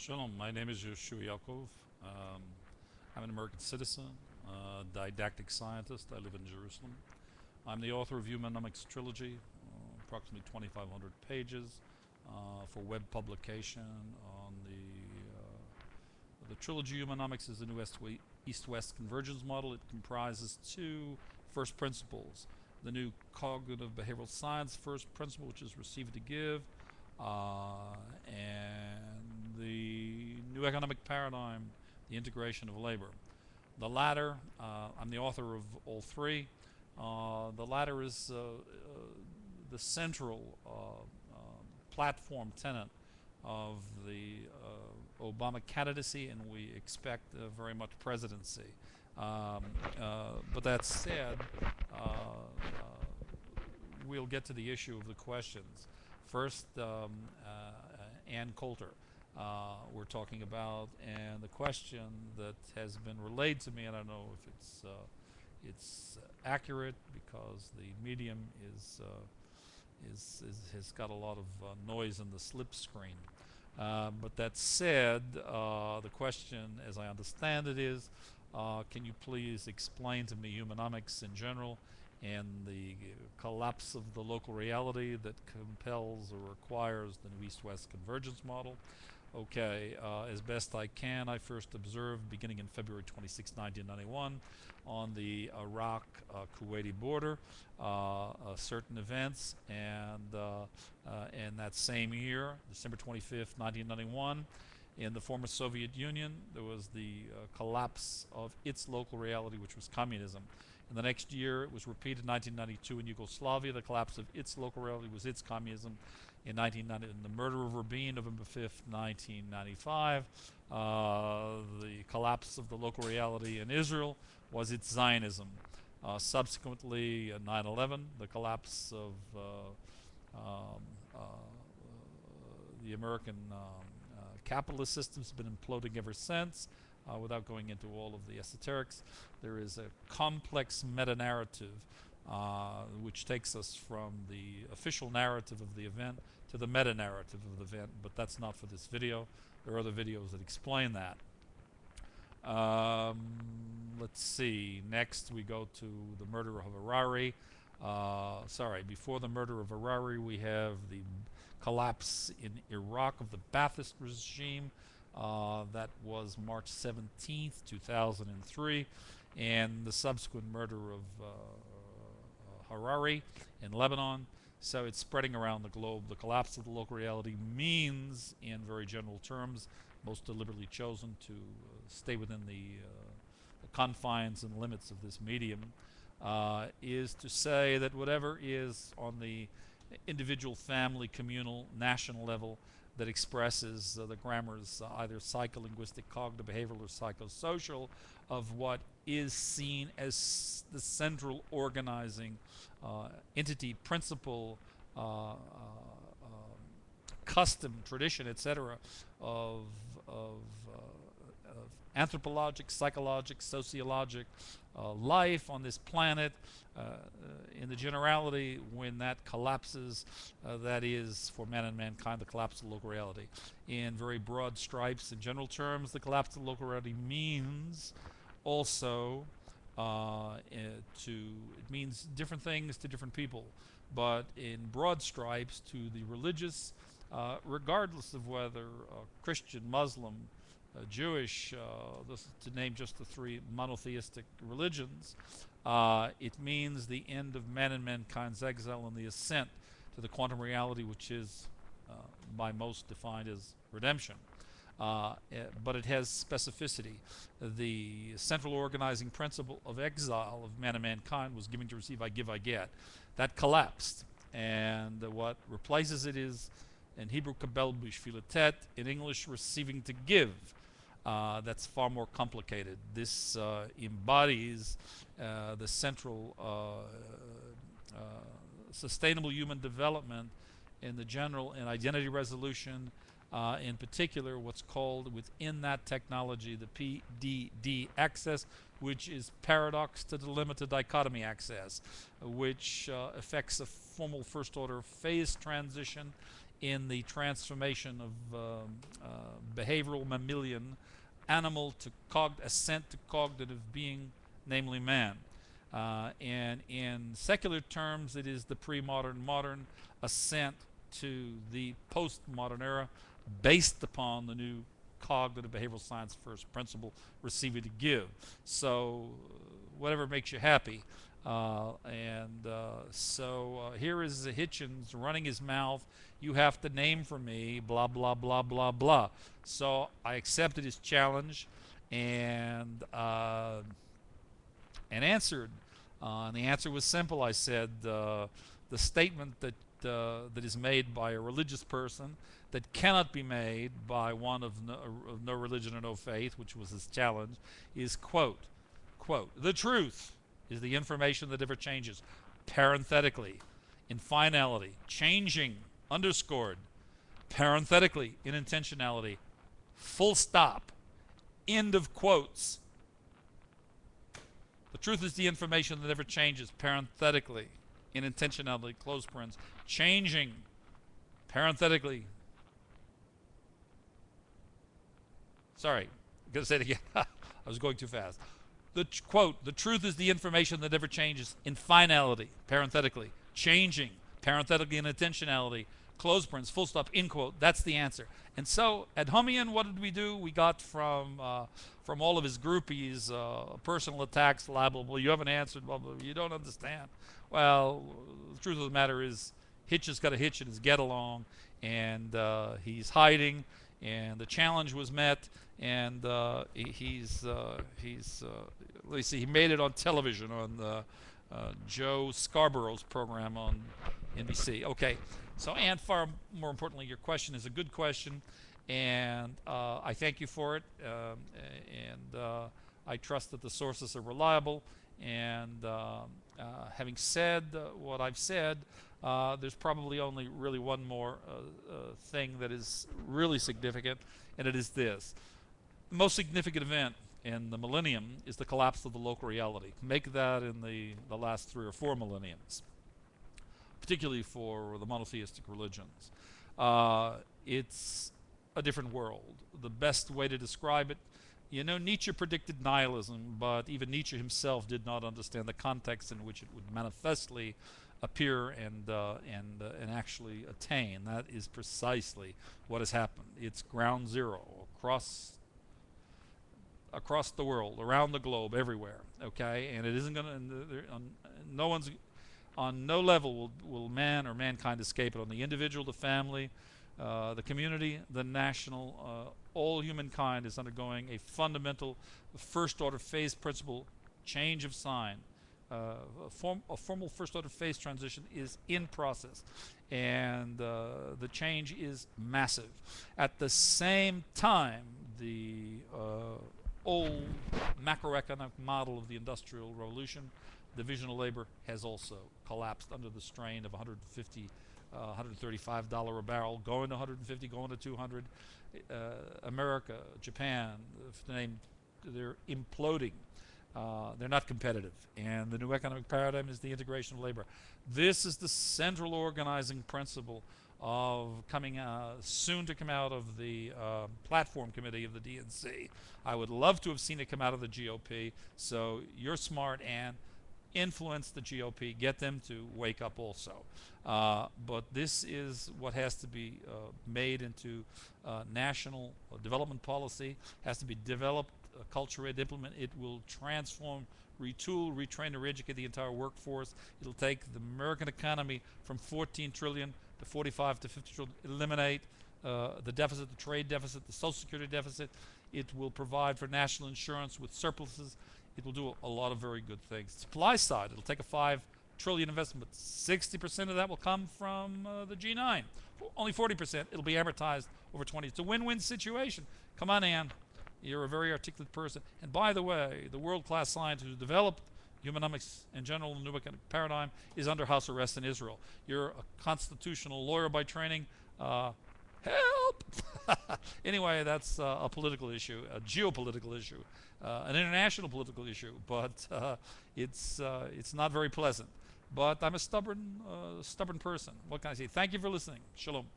Shalom, my name is Yoshua Yaakov. Um, I'm an American citizen, didactic scientist. I live in Jerusalem. I'm the author of Humanomics trilogy, approximately 2,500 pages for web publication on the trilogy. Humanomics is a new East-West convergence model. It comprises two first principles. The new cognitive behavioral science first principle, which is receive to give, and the new economic paradigm, the integration of labor. The latter, I'm the author of all three. The latter is the central platform tenet of the Obama candidacy, and we expect very much presidency. But that said, we'll get to the issue of the questions. First, Ann Coulter we're talking about, and the question that has been relayed to me, and I don't know if it's accurate because the medium has got a lot of noise in the slip screen. But that said, the question, as I understand it, is can you please explain to me humanomics in general and the collapse of the local reality that compels or requires the new East-West convergence model? Okay, as best I can, I first observed beginning in February 26, 1991, on the Iraq-Kuwaiti border, certain events, and in that same year, December 25th, 1991, in the former Soviet Union, there was the collapse of its local reality, which was communism. In the next year, it was repeated in 1992 in Yugoslavia. The collapse of its local reality was its communism. In 1990, in the murder of Rabin, November 5th, 1995, the collapse of the local reality in Israel was its Zionism. Subsequently, 9/11, the collapse of um, uh, the American capitalist system has been imploding ever since. Without going into all of the esoterics, there is a complex meta-narrative which takes us from the official narrative of the event to the meta-narrative of the event, but that's not for this video. There are other videos that explain that. Let's see. Next, we go to the murder of Harari. Before the murder of Harari, we have the collapse in Iraq of the Ba'athist regime. That was March 17th, 2003, and the subsequent murder of Harari in Lebanon. So it's spreading around the globe. The collapse of the local reality means, in very general terms, most deliberately chosen to stay within the confines and limits of this medium, is to say that whatever is on the individual, family, communal, national level that expresses the grammars, either psycholinguistic, cognitive, behavioral, or psychosocial, of what is seen as the central organizing entity, principle, custom, tradition, etc., of anthropologic, psychologic, sociologic life on this planet. In the generality, when that collapses, that is, for man and mankind, the collapse of local reality. In very broad stripes, in general terms, the collapse of local reality means also it means different things to different people, but in broad stripes, to the religious, regardless of whether Christian, Muslim, Jewish, to name just the three monotheistic religions, it means the end of man and mankind's exile and the ascent to the quantum reality, which is by most defined as redemption. But it has specificity. The central organizing principle of exile of man and mankind was giving to receive, I give, I get. That collapsed, and what replaces it is, in Hebrew, kabel b'shvilatet, in English, receiving to give. That's far more complicated. This embodies the central sustainable human development in the general and identity resolution, in particular what's called within that technology the PDD access, which is paradox to dilemma to dichotomy access, which affects a formal first order phase transition in the transformation of behavioral mammalian animal to ascent to cognitive being, namely man. And in secular terms, it is the pre-modern modern ascent to the post-modern era based upon the new cognitive behavioral science first principle, receive it to give. So whatever makes you happy. Here is Hitchens running his mouth. You have to name for me, blah, blah, blah, blah, blah. So I accepted his challenge and answered. And the answer was simple. I said, the statement that is made by a religious person that cannot be made by one of no religion or no faith, which was his challenge, is, quote, the truth is the information that never changes, parenthetically, in finality, changing, underscored, parenthetically, in intentionality, full stop, end of quotes. The truth is the information that never changes, parenthetically, in intentionality, close parens, changing, parenthetically. Sorry, I'm going to say it again. I was going too fast. Quote, the truth is the information that never changes, in finality, parenthetically, changing, parenthetically, in intentionality, close parens, full stop, end quote. That's the answer. And so at Humian, what did we do? We got from all of his groupies personal attacks, libel. Well, you haven't answered, blah, blah, blah, you don't understand. Well, the truth of the matter is, Hitch has got a hitch in his get-along, and he's hiding, and the challenge was met, and he made it on television on Joe Scarborough's program on NBC. Okay, so, and far more importantly, your question is a good question, and I thank you for it, and I trust that the sources are reliable, and having said what I've said, there's probably only really one more thing that is really significant, and it is this. The most significant event in the millennium is the collapse of the local reality. Make that in the last 3 or 4 millenniums, particularly for the monotheistic religions. It's a different world. The best way to describe it, you know, Nietzsche predicted nihilism, but even Nietzsche himself did not understand the context in which it would manifestly appear and actually attain. That is precisely what has happened. It's ground zero across the world, around the globe, everywhere. Okay, and it isn't going to. On no level will man or mankind escape it. On the individual, the family, the community, the national, all humankind is undergoing a fundamental first-order phase principle change of sign. A formal first-order phase transition is in process, and the change is massive. At the same time, the old macroeconomic model of the Industrial Revolution, division of labor, has also collapsed under the strain of $135 a barrel, going to 150, going to 200. America, Japan, they're imploding. They're not competitive, and the new economic paradigm is the integration of labor. This is the central organizing principle of soon to come out of the platform committee of the DNC. I would love to have seen it come out of the GOP, so you're smart and influence the GOP, get them to wake up also. But this is what has to be made into national development policy, has to be developed, culture-ed, implement. It will transform, retool, retrain, or reeducate the entire workforce. It'll take the American economy from 14 trillion to 45 to 50 trillion, eliminate the deficit, the trade deficit, the social security deficit. It will provide for national insurance with surpluses. It will do a lot of very good things. Supply side, it'll take a 5 trillion investment, but 60% of that will come from the G9. Only 40%, it'll be amortized over 20. It's a win-win situation. Come on, Ann. You're a very articulate person. And by the way, the world-class scientist who developed Humanomics in general, the new economic paradigm, is under house arrest in Israel. You're a constitutional lawyer by training. Help! Anyway, that's a political issue, a geopolitical issue, an international political issue, but it's not very pleasant. But I'm a stubborn person. What can I say? Thank you for listening. Shalom.